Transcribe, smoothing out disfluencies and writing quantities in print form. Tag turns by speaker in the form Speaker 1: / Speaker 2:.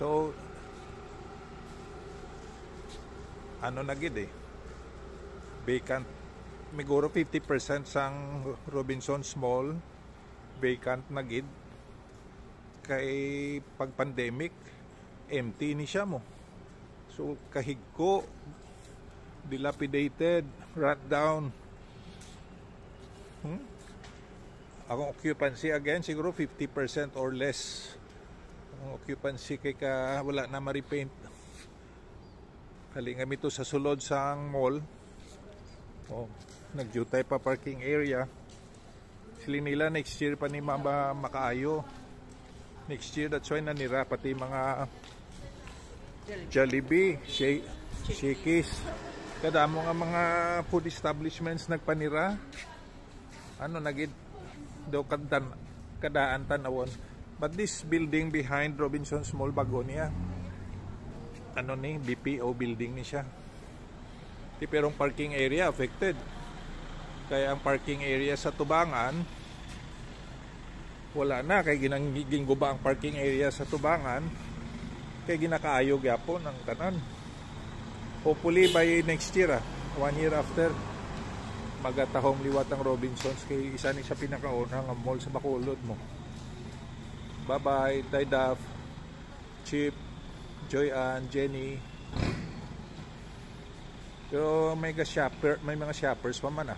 Speaker 1: So ano na gid vacant, miguro 50% sang Robinsons Mall vacant na gid, kay pag pandemic empty ni siya mo. So kahigko, dilapidated, run down. Akong occupancy again siguro 50% or less ang occupancy, kay ka wala na ma-repaint. Halingam ito sa sulod sang mall. Nagjutay pa parking area. Sili nila next year pa ni makaayo. Next year, that's why nanira pati mga Jollibee, Shakey's. Kadamo nga mga food establishments nagpanira. Nagid daw kadaan tanawon. But this building behind Robinsons Mall bago niya. BPO building ni siya. Perong parking area affected. Kaya ang parking area sa Tubangan wala na, kay ginguba ang parking area sa Tubangan, kay ginakaayo gyapon ang tanan. Hopefully by next year 1 year after, magatahong liwat ang Robinsons, kay isa ni sa pinakaunang mall sa Bacolod mo. Bye bye Didaf, Chip, Joy-Ann, Jenny. Pero may mga shoppers pa man